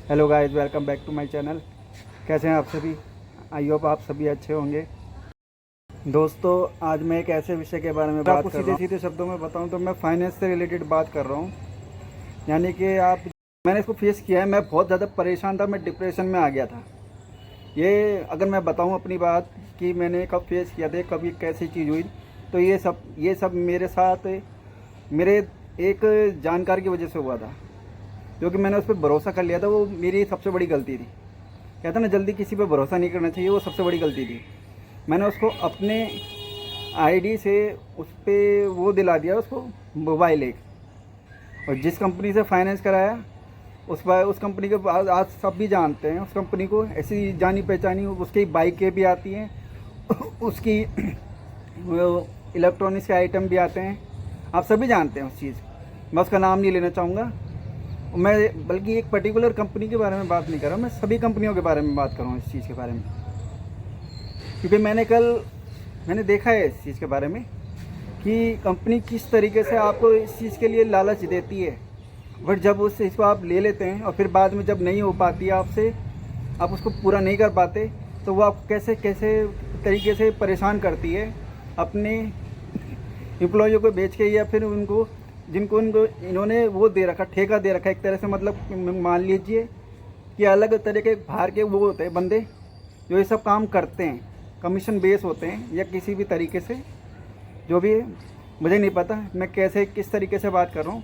Hello guys, welcome back to my channel. कैसे हैं आप सभी? आई होप आप सभी अच्छे होंगे। दोस्तों, आज मैं एक ऐसे विषय के बारे में बात कर रहा हूँ। सीधे शब्दों में बताऊँ तो मैं फाइनेंस से रिलेटेड बात कर रहा हूँ। यानी कि मैंने इसको फेस किया है। मैं बहुत ज़्यादा परेशान था, मैं डिप्रेशन में आ गया था। ये अगर मैं बताऊँ अपनी बात कि मैंने कब फेस किया था, कब ये कैसी चीज़ हुई, तो ये सब मेरे साथ मेरे एक जानकार की वजह से हुआ था, क्योंकि मैंने उस पर भरोसा कर लिया था। वो मेरी सबसे बड़ी गलती थी। कहता ना, जल्दी किसी पे भरोसा नहीं करना चाहिए, वो सबसे बड़ी गलती थी। मैंने उसको अपने आईडी से उस पर वो दिला दिया, उसको मोबाइल एक, और जिस कंपनी से फाइनेंस कराया उस कंपनी के बाद आज सब भी जानते हैं उस कंपनी को। ऐसी जानी पहचानी उसकी बाइकें भी आती हैं उसकी इलेक्ट्रॉनिक्स के आइटम भी आते हैं, आप सभी जानते हैं उस चीज़। मैं उसका नाम नहीं लेना चाहूँगा। मैं बल्कि एक पर्टिकुलर कंपनी के बारे में बात नहीं कर रहा हूँ, मैं सभी कंपनियों के बारे में बात कर रहा हूँ इस चीज़ के बारे में। क्योंकि मैंने देखा है इस चीज़ के बारे में कि कंपनी किस तरीके से आपको इस चीज़ के लिए लालच देती है, बट जब उस चीज़ को आप ले लेते हैं और फिर बाद में जब नहीं हो पाती है आपसे, आप उसको पूरा नहीं कर पाते, तो वो आप कैसे कैसे तरीके से परेशान करती है अपने एम्प्लॉइयों को बेच के, या फिर उनको जिनको इन्होंने वो दे रखा, ठेका दे रखा एक तरह से। मतलब मान लीजिए कि अलग तरह के बाहर के वो होते हैं बंदे जो ये सब काम करते हैं, कमीशन बेस होते हैं या किसी भी तरीके से, जो भी है मुझे नहीं पता मैं किस तरीके से बात कर रहा हूँ।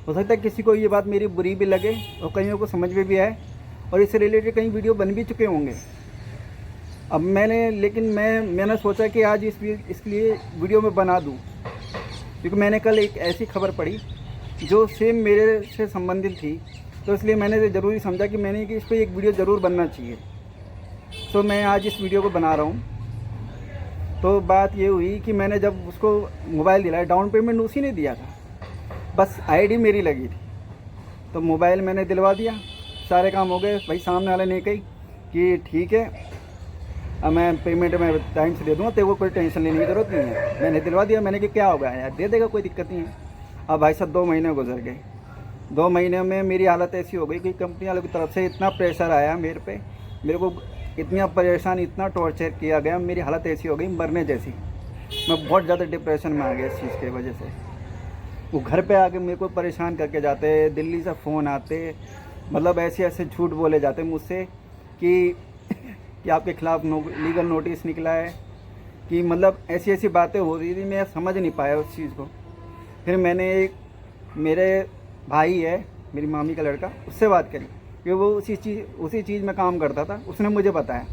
हो सकता है किसी को ये बात मेरी बुरी भी लगे और कईयों को समझ में भी आए, और इससे रिलेटेड कई वीडियो बन भी चुके होंगे। अब मैंने सोचा कि आज इसलिए वीडियो में बना दूँ, क्योंकि मैंने कल एक ऐसी खबर पढ़ी जो सेम मेरे से संबंधित थी, तो इसलिए मैंने ज़रूरी समझा कि इस पर एक वीडियो ज़रूर बनना चाहिए। तो मैं आज इस वीडियो को बना रहा हूँ। तो बात ये हुई कि मैंने जब उसको मोबाइल दिलाया, डाउन पेमेंट उसी ने दिया था, बस आईडी मेरी लगी थी, तो मोबाइल मैंने दिलवा दिया, सारे काम हो गए। भाई सामने वाले ने कही कि ठीक है, अब मैं पेमेंट में टाइम से दे दूँगा, तेरे को कोई टेंशन लेने की ज़रूरत नहीं है। मैंने दिलवा दिया। मैंने कहा क्या होगा यार, दे देगा, कोई दिक्कत नहीं है। अब भाई साहब 2 महीने गुजर गए। 2 महीने में मेरी हालत ऐसी हो गई कि कंपनी वालों की तरफ से इतना प्रेशर आया मेरे को इतना परेशान, इतना टॉर्चर किया गया, मेरी हालत ऐसी हो गई मरने जैसी। मैं बहुत ज़्यादा डिप्रेशन में आ गया इस चीज़ की वजह से। वो घर पे आके मेरे को परेशान करके जाते, दिल्ली से फ़ोन आते, मतलब ऐसे झूठ बोले जाते मुझसे कि आपके खिलाफ़ लीगल नोटिस निकला है, कि मतलब ऐसी बातें हो रही थी। मैं समझ नहीं पाया उस चीज़ को। फिर मेरे भाई है, मेरी मामी का लड़का, उससे बात करी कि वो उसी चीज़ में काम करता था। उसने मुझे बताया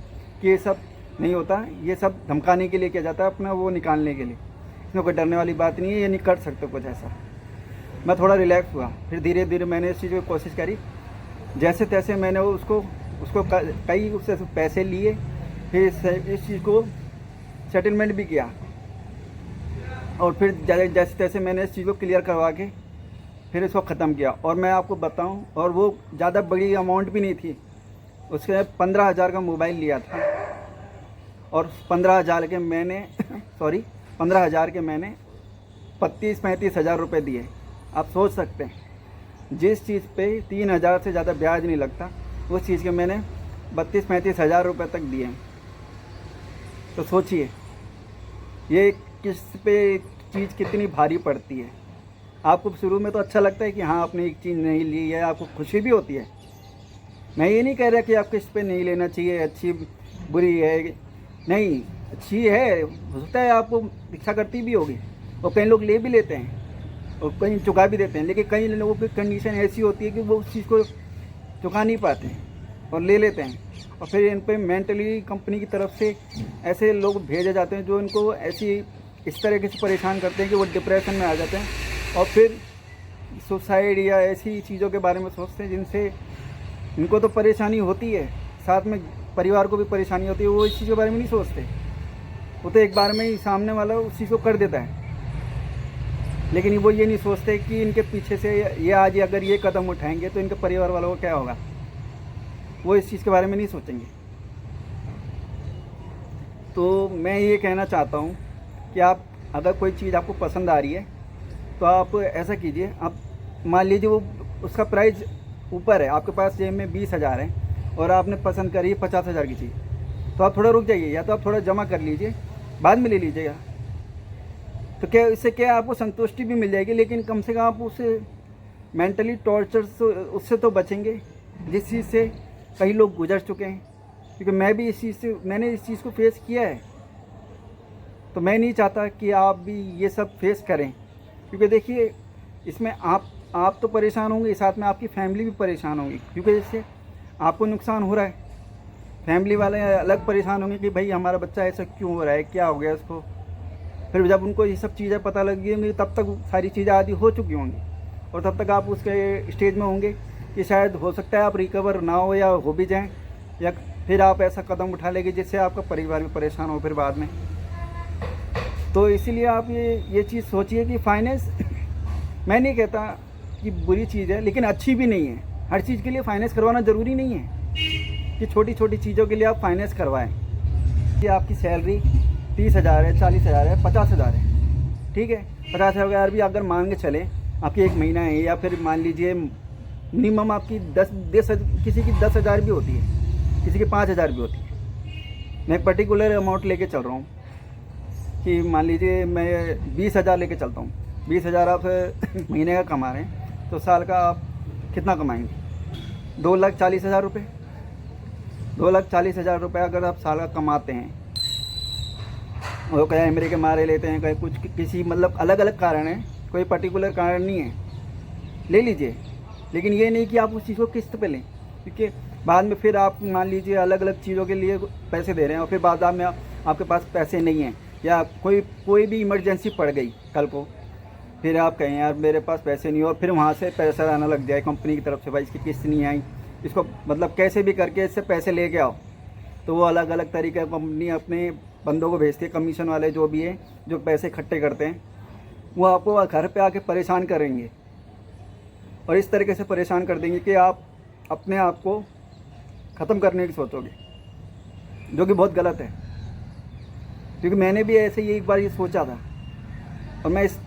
कि ये सब नहीं होता, ये सब धमकाने के लिए किया जाता है, अपना वो निकालने के लिए। इसमें कोई डरने वाली बात नहीं है, ये नहीं कर सकते कुछ ऐसा। मैं थोड़ा रिलैक्स हुआ। फिर धीरे धीरे मैंने इस चीज़ की कोशिश करी, जैसे तैसे मैंने उसको कई उससे पैसे लिए, फिर इस चीज़ को सेटलमेंट भी किया, और फिर जैसे तैसे मैंने इस चीज़ को क्लियर करवा के फिर इसको ख़त्म किया। और मैं आपको बताऊं, और वो ज़्यादा बड़ी अमाउंट भी नहीं थी। उसके 15,000 का मोबाइल लिया था, और 15,000 के मैंने 15,000 के मैंने 35-35 हज़ार रुपये दिए। आप सोच सकते हैं, जिस चीज़ पे 3,000 से ज़्यादा ब्याज नहीं लगता, उस चीज़ के मैंने 32-35 हज़ार रुपये तक दिए। तो सोचिए ये किस पे चीज़ कितनी भारी पड़ती है। आपको शुरू में तो अच्छा लगता है कि हाँ आपने एक चीज़ नहीं ली है, आपको खुशी भी होती है। मैं ये नहीं कह रहा कि आपको इस पे नहीं लेना चाहिए, अच्छी बुरी है, नहीं, अच्छी है। हो सकता है आपको इच्छा करती भी होगी, और कई लोग ले भी लेते हैं और कहीं चुका भी देते हैं, लेकिन कई लोगों की कंडीशन ऐसी होती है कि वो उस चीज़ को चुका नहीं पाते हैं और ले लेते हैं, और फिर इन पर मेंटली कंपनी की तरफ से ऐसे लोग भेजे जाते हैं जो इनको इस तरीके से परेशान करते हैं कि वो डिप्रेशन में आ जाते हैं, और फिर सुसाइड या ऐसी चीज़ों के बारे में सोचते हैं जिनसे इनको तो परेशानी होती है, साथ में परिवार को भी परेशानी होती है। वो इस चीज़ के बारे में नहीं सोचते, वो तो एक बार में ही सामने वाला उस चीज़ को कर देता है, लेकिन वो ये नहीं सोचते कि इनके पीछे से ये आज अगर ये कदम उठाएंगे तो इनके परिवार वालों को क्या होगा। वो इस चीज़ के बारे में नहीं सोचेंगे। तो मैं ये कहना चाहता हूँ कि आप अगर कोई चीज़ आपको पसंद आ रही है तो आप ऐसा कीजिए, आप मान लीजिए वो उसका प्राइस ऊपर है, आपके पास जेब में 20,000 है और आपने पसंद करी 50,000 की चीज़, तो आप थोड़ा रुक जाइए, या तो आप थोड़ा जमा कर लीजिए, बाद में ले लीजिएगा। तो क्या इससे क्या आपको संतुष्टि भी मिल जाएगी, लेकिन कम से कम आप उसे मेंटली टॉर्चर से उससे तो बचेंगे जिस चीज़ से कई लोग गुजर चुके हैं। क्योंकि मैंने इस चीज़ को फेस किया है, तो मैं नहीं चाहता कि आप भी ये सब फेस करें। क्योंकि देखिए, इसमें आप तो परेशान होंगे, साथ में आपकी फैमिली भी परेशान होगी, क्योंकि इससे आपको नुकसान हो रहा है। फैमिली वाले अलग परेशान होंगे कि भाई हमारा बच्चा ऐसा क्यों हो रहा है, क्या हो गया उसको। फिर जब उनको ये सब चीज़ें पता लगी होंगी तब तक सारी चीज़ें आदि हो चुकी होंगी, और तब तक आप उसके स्टेज में होंगे कि शायद हो सकता है आप रिकवर ना हो या हो भी जाएं, या फिर आप ऐसा कदम उठा लेंगे जिससे आपका परिवार भी परेशान हो फिर बाद में। तो इसीलिए आप ये चीज़ सोचिए कि फाइनेंस मैं नहीं कहता कि बुरी चीज़ है, लेकिन अच्छी भी नहीं है। हर चीज़ के लिए फाइनेंस करवाना ज़रूरी नहीं है कि छोटी छोटी चीज़ों के लिए आप फाइनेंस करवाएं। कि आपकी सैलरी 30,000 है, 40,000 है, 50,000 है, ठीक है, 50,000 भी अगर मान के चलें आपकी 1 महीना है, या फिर मान लीजिए मिनिमम आपकी 10 किसी की 10,000 भी होती है, किसी की 5,000 भी होती है। मैं एक पर्टिकुलर अमाउंट लेके चल रहा हूँ कि मान लीजिए मैं 20,000 लेके चलता हूँ। 20,000 आप महीने का कमा रहे हैं, तो साल का आप कितना कमाएंगे? 2,40,000 रुपये। 2,40,000 रुपये अगर आप साल का कमाते हैं, वो कहीं अमेरिका मारे लेते हैं, कहीं कुछ किसी मतलब अलग अलग कारण है, कोई पर्टिकुलर कारण नहीं है, ले लीजिए। लेकिन ये नहीं कि आप उस चीज़ को किस्त पे लें, क्योंकि बाद में फिर आप मान लीजिए अलग अलग चीज़ों के लिए पैसे दे रहे हैं और फिर बाद में आपके पास पैसे नहीं हैं, या कोई भी इमरजेंसी पड़ गई कल को, फिर आप कहें यार मेरे पास पैसे नहीं, और फिर वहाँ से पैसा आना लग जाए कंपनी की तरफ से, भाई इसकी किस्त नहीं आई, इसको मतलब कैसे भी करके इससे पैसे लेके आओ। तो वो अलग अलग तरीके की कंपनी अपने बंदों को भेजती है, कमीशन वाले जो भी है, जो पैसे इकट्ठे करते हैं, वो आपको घर पे आके परेशान करेंगे, और इस तरीके से परेशान कर देंगे कि आप अपने आप को ख़त्म करने की सोचोगे, जो कि बहुत गलत है। क्योंकि मैंने भी ऐसे ही एक बार ये सोचा था, और मैं इस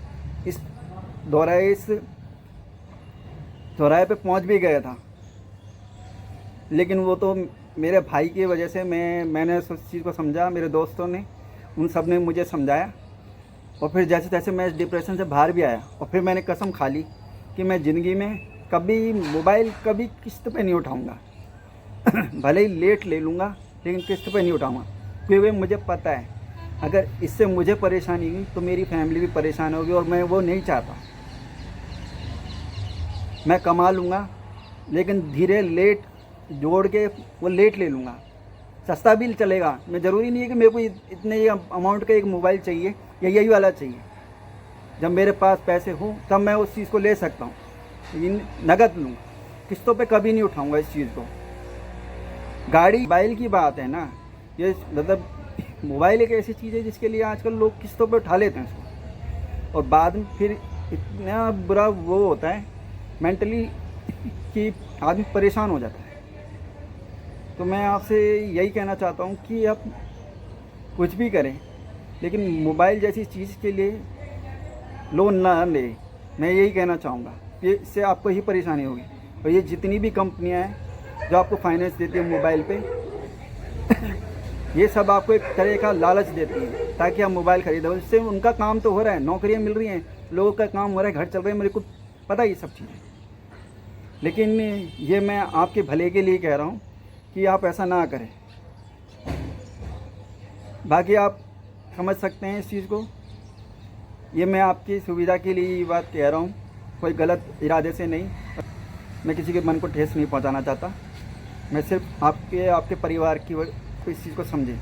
चौराहे पे पहुंच भी गया था, लेकिन वो तो मेरे भाई की वजह से मैंने उस चीज़ को समझा, मेरे दोस्तों ने उन सब ने मुझे समझाया, और फिर जैसे तैसे मैं इस डिप्रेशन से बाहर भी आया। और फिर मैंने कसम खा ली कि मैं ज़िंदगी में कभी मोबाइल कभी किस्त पे नहीं उठाऊंगा। भले ही लेट ले लूँगा, लेकिन किस्त पे नहीं उठाऊंगा, क्योंकि मुझे पता है अगर इससे मुझे परेशानी हुई तो मेरी फैमिली भी परेशान होगी, और मैं वो नहीं चाहता। मैं कमा लूँगा, लेकिन धीरे लेट जोड़ के वो लेट ले लूँगा, सस्ता भी चलेगा। मैं ज़रूरी नहीं है कि मेरे को इतने अमाउंट का एक मोबाइल चाहिए या यही वाला चाहिए। जब मेरे पास पैसे हो तब मैं उस चीज़ को ले सकता हूँ, लेकिन नगद लूँगा, किस्तों पे कभी नहीं उठाऊँगा इस चीज़ को। गाड़ी मोबाइल की बात है ना, ये मतलब मोबाइल एक ऐसी चीज़ है जिसके लिए आजकल लोग किस्तों पे उठा लेते हैं उसको, और बाद में फिर इतना बुरा वो होता है मेंटली कि आदमी परेशान हो जाता है। तो मैं आपसे यही कहना चाहता हूँ कि आप कुछ भी करें, लेकिन मोबाइल जैसी चीज़ के लिए लोन ना ले। मैं यही कहना चाहूँगा कि इससे आपको ही परेशानी होगी। और ये जितनी भी कंपनियाँ हैं जो आपको फाइनेंस देती है मोबाइल पे, ये सब आपको एक तरह का लालच देती है ताकि आप मोबाइल खरीदो। इससे उनका काम तो हो रहा है, नौकरियाँ मिल रही हैं, लोगों का काम हो रहा है, घर चल रहे हैं, मेरे को पता है ये सब चीज़ें। लेकिन ये मैं आपके भले के लिए कह रहा हूँ कि आप ऐसा ना करें। बाकी आप समझ सकते हैं इस चीज़ को, ये मैं आपकी सुविधा के लिए ये बात कह रहा हूँ, कोई गलत इरादे से नहीं। मैं किसी के मन को ठेस नहीं पहुँचाना चाहता, मैं सिर्फ आपके परिवार की तो इस चीज़ को समझें।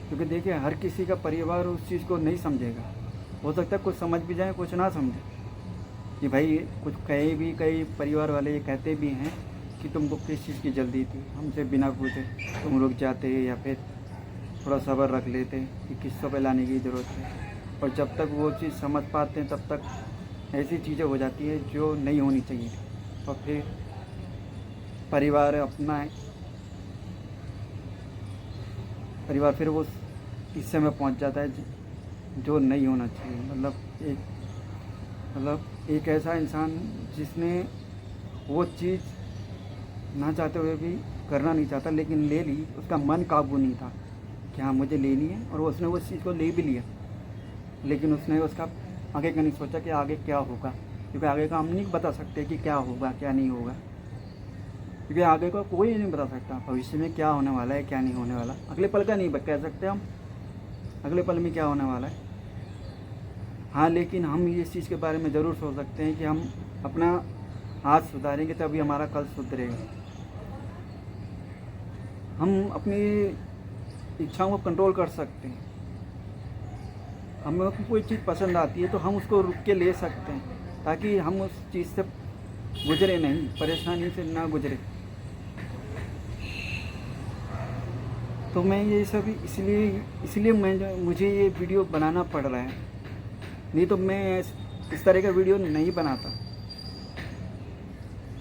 क्योंकि देखिए हर किसी का परिवार उस चीज़ को नहीं समझेगा, हो सकता है कुछ समझ भी जाए, कुछ ना समझे। कि भाई कुछ कहे भी, कई परिवार वाले ये कहते भी हैं कि तुमको किस चीज़ की जल्दी थी, हमसे बिना पूछे तुम रुक जाते, या फिर थोड़ा सब्र रख लेते कि किस्तों पे लाने की ज़रूरत है। और जब तक वो चीज़ समझ पाते हैं तब तक ऐसी चीज़ें हो जाती है जो नहीं होनी चाहिए, और फिर परिवार अपना है, परिवार फिर वो हिस्से में पहुंच जाता है जो नहीं होना चाहिए। मतलब एक ऐसा इंसान जिसने वो चीज़ ना चाहते हुए भी करना नहीं चाहता, लेकिन ले ली, उसका मन काबू नहीं था कि हाँ मुझे लेनी है, और उसने उस चीज़ को ले भी लिया, लेकिन उसने उसका आगे का नहीं सोचा कि आगे क्या होगा, क्योंकि आगे का हम नहीं बता सकते कि क्या होगा क्या नहीं होगा, क्योंकि आगे का कोई नहीं बता सकता भविष्य में क्या होने वाला है क्या नहीं होने वाला। अगले पल का नहीं कह सकते हम अगले पल में क्या होने वाला है। हाँ, लेकिन हम इस चीज़ के बारे में ज़रूर सोच सकते हैं कि हम अपना आज सुधारेंगे तभी हमारा कल सुधरेगा। हम अपनी इच्छाओं को कंट्रोल कर सकते हैं। हमें कोई चीज़ पसंद आती है तो हम उसको रुक के ले सकते हैं, ताकि हम उस चीज़ से गुजरे नहीं, परेशानी से ना गुजरे। तो मैं ये सब इसलिए मुझे ये वीडियो बनाना पड़ रहा है, नहीं तो मैं इस तरह का वीडियो नहीं बनाता।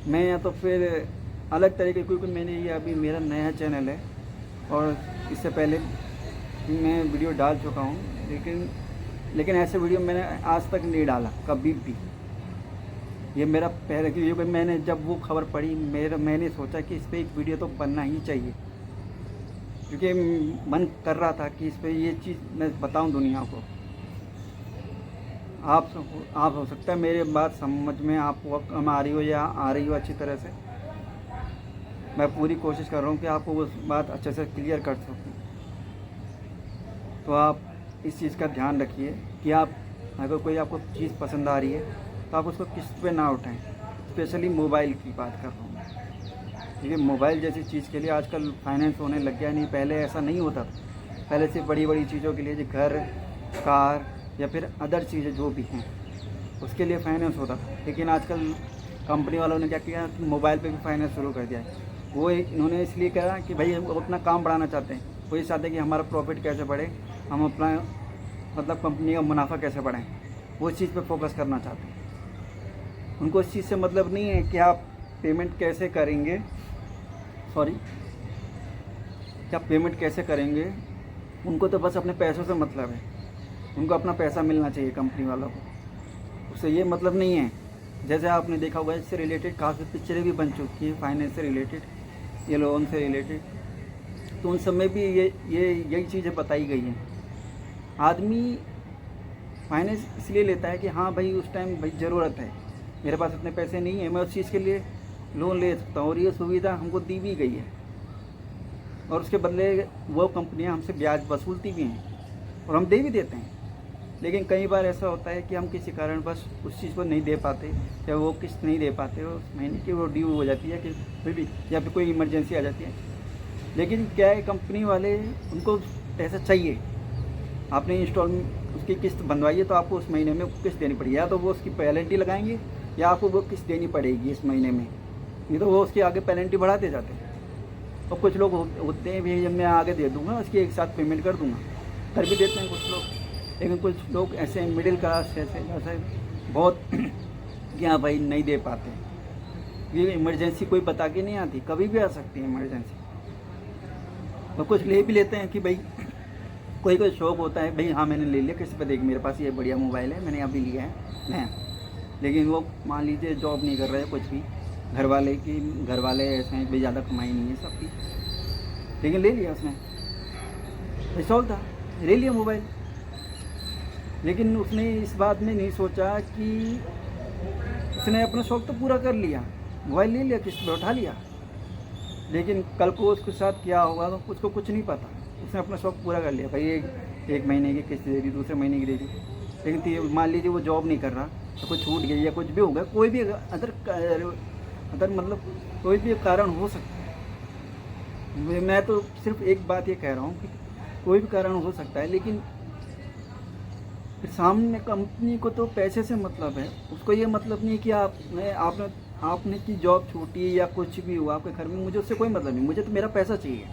मैं या तो फिर अलग तरीके, क्योंकि मैंने ये अभी मेरा नया चैनल है और इससे पहले मैं वीडियो डाल चुका हूँ, लेकिन ऐसे वीडियो मैंने आज तक नहीं डाला कभी भी। ये मेरा पहले, क्योंकि मैंने जब वो खबर पड़ी मैंने सोचा कि इस पर एक वीडियो तो बनना ही चाहिए, क्योंकि मन कर रहा था कि इस पर ये चीज़ मैं बताऊं दुनिया को। आप हो सकता है मेरी बात समझ में आपको कम आ रही हो या आ रही हो अच्छी तरह से। मैं पूरी कोशिश कर रहा हूँ कि आपको वो बात अच्छे से क्लियर कर सकूँ। तो आप इस चीज़ का ध्यान रखिए कि आप अगर कोई आपको चीज़ पसंद आ रही है तो आप उसको किस्त पे ना उठाएं। स्पेशली मोबाइल की बात कर रहा हूँ, क्योंकि मोबाइल जैसी चीज़ के लिए आजकल फाइनेंस होने लग गया। नहीं, पहले ऐसा नहीं होता था। पहले सिर्फ बड़ी बड़ी चीज़ों के लिए, जो घर, कार या फिर अदर चीज़ें जो भी हैं, उसके लिए फाइनेंस होता था। लेकिन आजकल कंपनी वालों ने क्या किया कि मोबाइल पे भी फाइनेंस शुरू कर दिया है। वो इन्होंने इसलिए कहा कि भाई वो अपना काम बढ़ाना चाहते हैं, वो ये चाहते हैं कि हमारा प्रॉफिट कैसे बढ़े, हम अपना मतलब कंपनी का मुनाफा कैसे बढ़ाएं, वो चीज़ पे फोकस करना चाहते हैं। उनको इस चीज़ से मतलब नहीं है कि आप पेमेंट कैसे करेंगे, क्या पेमेंट कैसे करेंगे। उनको तो बस अपने पैसों से मतलब है, उनको अपना पैसा मिलना चाहिए कंपनी वालों को, उससे ये मतलब नहीं है। जैसे आपने देखा होगा, इससे रिलेटेड काफ़ी पिक्चरें भी बन चुकी हैं, फाइनेंस से रिलेटेड, ये लोन से रिलेटेड, तो उन सब में भी यही चीज़ें बताई गई हैं। आदमी फाइनेंस इसलिए लेता है कि हाँ भाई उस टाइम भाई ज़रूरत है, मेरे पास इतने पैसे नहीं है, मैं उस चीज़ के लिए लोन ले सकता हूँ, और ये सुविधा हमको दी भी गई है, और उसके बदले वो कंपनियां हमसे ब्याज वसूलती भी हैं और हम दे भी देते हैं। लेकिन कई बार ऐसा होता है कि हम किसी कारण बस उस चीज़ को नहीं दे पाते, या वो किस्त नहीं दे पाते, उस महीने की वो ड्यू हो जाती है कि फिर भी, या फिर कोई इमरजेंसी आ जाती है। लेकिन क्या है, कंपनी वाले उनको पैसा चाहिए। आपने उसकी किस्त बनवाई है तो आपको उस महीने में किस्त देनी पड़ेगी, या तो वो उसकी पेनल्टी लगाएंगे या आपको वो किस्त देनी पड़ेगी इस महीने में, नहीं तो वो उसके आगे पेनल्टी बढ़ाते जाते हैं। और कुछ लोग होते हैं भी, मैं आगे दे दूंगा, उसकी एक साथ पेमेंट कर दूंगा, कर भी देते हैं कुछ लोग। लेकिन कुछ लोग ऐसे मिडिल क्लास ऐसे बहुत क्या भाई नहीं दे पाते। ये इमरजेंसी कोई बता के नहीं आती, कभी भी आ सकती है इमरजेंसी। तो कुछ ले भी लेते हैं कि भाई कोई शौक होता है, भाई हाँ मैंने ले लिया किसी पर, देख मेरे पास ये बढ़िया मोबाइल है, मैंने अभी लिया है नया। लेकिन वो मान लीजिए जॉब नहीं कर रहे, कुछ भी, घर वाले ऐसे हैं भाई ज़्यादा कमाई नहीं है सबकी, लेकिन ले लिया उसने, शौक था, ले लिया मोबाइल। लेकिन उसने इस बात में नहीं सोचा कि उसने अपना शौक तो पूरा कर लिया, मोबाइल ले लिया, किस्त पर उठा लिया, लेकिन कल को उसके साथ क्या होगा तो उसको कुछ नहीं पता। उसने अपना शौक पूरा कर लिया, भाई एक महीने की किस्त दे दी, दूसरे महीने की दे दी। लेकिन मान लीजिए वो जॉब नहीं कर रहा तो कुछ छूट गई या कुछ भी होगा, कोई भी अदर मतलब कोई भी कारण हो सकता है। मैं तो सिर्फ एक बात ये कह रहा हूँ कि कोई भी कारण हो सकता है, लेकिन सामने कंपनी को तो पैसे से मतलब है, उसको ये मतलब नहीं कि आपने की जॉब छूटी या कुछ भी हुआ आपके घर में, मुझे उससे कोई मतलब नहीं, मुझे तो मेरा पैसा चाहिए।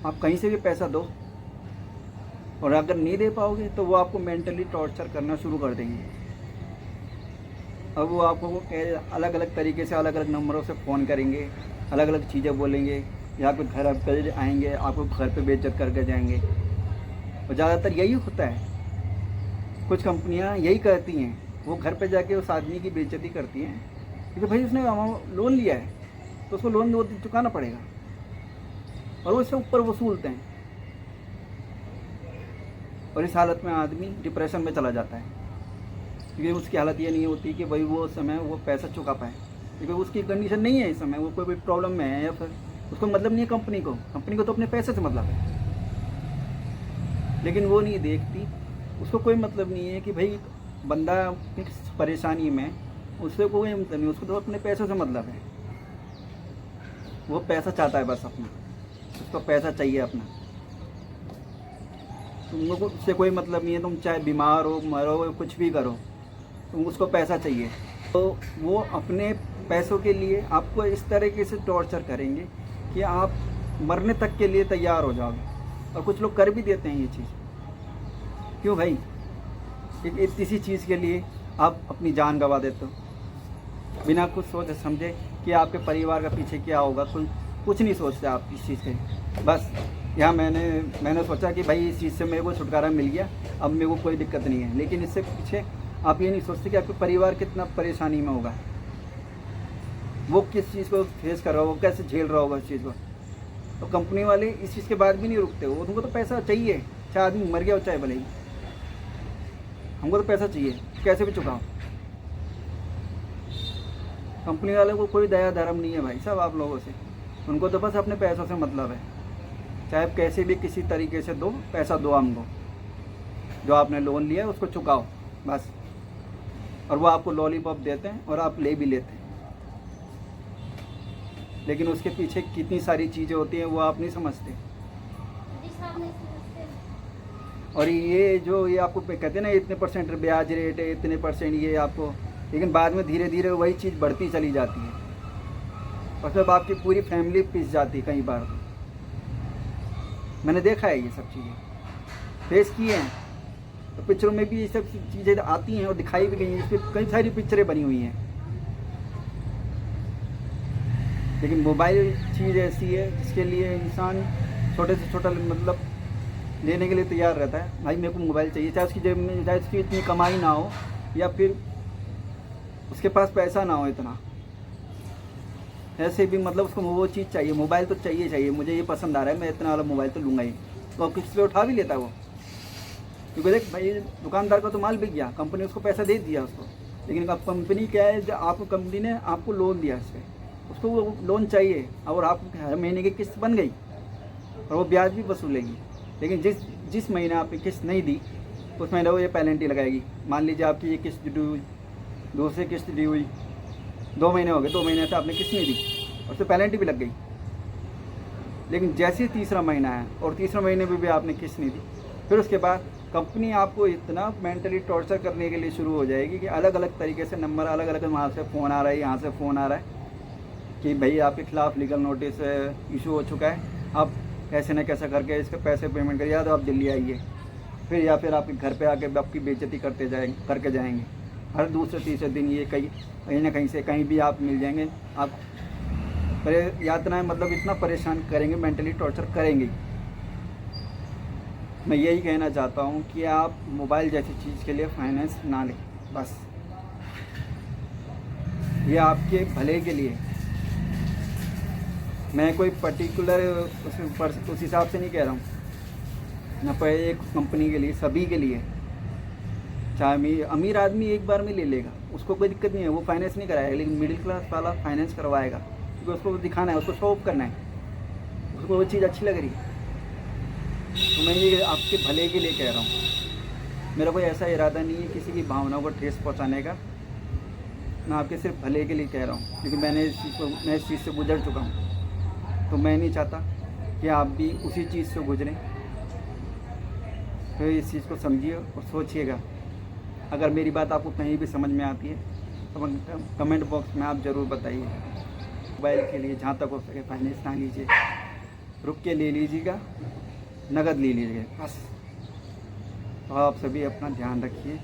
आप कहीं से भी पैसा दो, और अगर नहीं दे पाओगे तो वो आपको मेंटली टॉर्चर करना शुरू कर देंगे। अब वो आपको अलग अलग तरीके से अलग अलग नंबरों से फ़ोन करेंगे, अलग अलग चीज़ें बोलेंगे, या आपके घर पर आएंगे, आपको घर पे बेइज्जत करके जाएंगे। और ज़्यादातर यही होता है, कुछ कंपनियां यही करती हैं वो घर पे जाके उस आदमी की बेइज्जती करती हैं क्योंकि भाई उसने लोन लिया है तो उसको लोन वो चुकाना पड़ेगा, और वो उससे ऊपर वसूलते हैं। और इस हालत में आदमी डिप्रेशन में चला जाता है क्योंकि उसकी हालत ये नहीं होती कि भाई वो समय वो पैसा चुका पाए, क्योंकि उसकी कंडीशन नहीं है इस समय, वो कोई प्रॉब्लम में है, या फिर उसको मतलब नहीं है कंपनी को तो अपने पैसे से मतलब है। लेकिन वो नहीं देखती, उसको कोई मतलब नहीं है कि भाई बंदा किस परेशानी में, उससे कोई मतलब नहीं, उसको तो अपने पैसों से मतलब है। वो पैसा चाहता है बस अपना, उसको पैसा चाहिए अपना। तुम लोग को उससे कोई मतलब नहीं है, तुम चाहे बीमार हो, मरो, कुछ भी करो, तुम उसको पैसा चाहिए। तो वो अपने पैसों के लिए आपको इस तरीके से टॉर्चर करेंगे कि आप मरने तक के लिए तैयार हो जाओगे। और कुछ लोग कर भी देते हैं ये चीज़। क्यों भाई? एक इसी चीज़ के लिए आप अपनी जान गंवा देते हो बिना कुछ सोच समझे कि आपके परिवार का पीछे क्या होगा। कुछ नहीं सोचते आप इस चीज़ के। बस यहाँ मैंने सोचा कि भाई इस चीज़ से मेरे को छुटकारा मिल गया, अब मेरे को कोई दिक्कत नहीं है। लेकिन इससे पीछे आप ये नहीं सोचते कि आपके परिवार कितना परेशानी में होगा, वो किस चीज़ को फेस कर रहा होगा, कैसे झेल रहा होगा इस चीज़ को। तो कंपनी वाले इस चीज़ के बाद भी नहीं रुकते। वो तुमको तो पैसा चाहिए, चाहे आदमी मर गया हो चाहे भले ही, हमको तो पैसा चाहिए, कैसे भी चुकाओ। कंपनी वालों को कोई दया धर्म नहीं है भाई साहब आप लोगों से। उनको तो बस अपने पैसों से मतलब है। चाहे आप कैसे भी किसी तरीके से दो, पैसा दो हमको, जो आपने लोन लिया है उसको चुकाओ बस। और वो आपको लॉलीपॉप देते हैं और आप ले भी लेते हैं, लेकिन उसके पीछे कितनी सारी चीज़ें होती हैं वो आप नहीं समझते। और ये आपको कहते हैं ना इतने % ब्याज रेट है, इतने % ये आपको, लेकिन बाद में धीरे धीरे वही चीज़ बढ़ती चली जाती है और फिर आपकी पूरी फैमिली पिस जाती है। कई बार तो मैंने देखा है ये सब चीज़ें, फेस किए हैं। तो पिक्चरों में भी ये सब चीज़ें आती हैं और दिखाई भी गई हैं, इस पर कई सारी पिक्चरें बनी हुई हैं। लेकिन मोबाइल चीज़ ऐसी है जिसके लिए इंसान छोटे से छोटा मतलब लेने के लिए तैयार रहता है। भाई मेरे को मोबाइल चाहिए, चाहे उसकी जेब में, चाहे उसकी इतनी कमाई ना हो या फिर उसके पास पैसा ना हो इतना, ऐसे भी मतलब उसको वो चीज़ चाहिए, मोबाइल तो चाहिए। मुझे ये पसंद आ रहा है, मैं इतना वाला मोबाइल तो लूँगा ही। तो किस्त पे उठा भी लेता है वो, क्योंकि देख भाई दुकानदार का तो माल बिक गया, कंपनी उसको पैसा दे दिया उसको। लेकिन अब कंपनी क्या है, जो आपको कंपनी ने आपको लोन दिया इस पर, उसको वो लोन चाहिए और आप हर महीने की किस्त बन गई और वो ब्याज भी वसूलेगी। लेकिन जिस महीने आपने किस्त नहीं दी उस महीने वो ये पेनल्टी लगाएगी। मान लीजिए आपकी ये किस्त ड्यू हुई, दूसरी किस्त ड्यू हुई, 2 महीने हो गए, 2 महीने से आपने किस्त नहीं दी और तो पेनल्टी भी लग गई। लेकिन जैसे ही तीसरा महीना है और तीसरे महीने में भी आपने किस्त नहीं दी, फिर उसके बाद कंपनी आपको इतना मेंटली टॉर्चर करने के लिए शुरू हो जाएगी कि अलग अलग तरीके से नंबर, अलग अलग वहाँ से फ़ोन आ रहा है, यहाँ से फ़ोन आ रहा है कि भाई आपके खिलाफ़ लीगल नोटिस इशू हो चुका है, आप कैसे न कैसे करके इसके पैसे पेमेंट करिए, या तो आप दिल्ली आइए, फिर या फिर आपके घर पे आके आपकी बेइज्जती करके जाएंगे। हर दूसरे तीसरे दिन ये कहीं ना कहीं से कहीं भी आप मिल जाएंगे। आप यातनाएं मतलब इतना परेशान करेंगे, मेंटली टॉर्चर करेंगे। मैं यही कहना चाहता हूँ कि आप मोबाइल जैसी चीज़ के लिए फाइनेंस ना लें, बस ये आपके भले के लिए। मैं कोई पर्टिकुलर उस हिसाब से नहीं कह रहा हूँ, मैं पर एक कंपनी के लिए, सभी के लिए। चाहे अमीर आदमी एक बार में ले लेगा, उसको कोई दिक्कत नहीं है, वो फाइनेंस नहीं कराएगा। लेकिन मिडिल क्लास वाला फाइनेंस करवाएगा क्योंकि उसको दिखाना है, उसको शो ऑफ करना है, उसको वो चीज़ अच्छी लग रही है। तो मैं ये आपके भले के लिए कह रहा हूँ। मेरा कोई ऐसा इरादा नहीं है किसी की भावनाओं को ठेस पहुँचाने का, मैं आपके सिर्फ भले के लिए कह रहा हूँ। क्योंकि मैं इस चीज़ से गुजर चुका हूँ, तो मैं नहीं चाहता कि आप भी उसी चीज़ से गुजरें। तो इस चीज़ को समझिए और सोचिएगा। अगर मेरी बात आपको कहीं भी समझ में आती है तो कमेंट बॉक्स में आप ज़रूर बताइए। मोबाइल के लिए जहाँ तक हो सके फाइनेंस ना लीजिए, रुक के ले लीजिएगा, नगद ले लीजिएगा बस। तो आप सभी अपना ध्यान रखिए।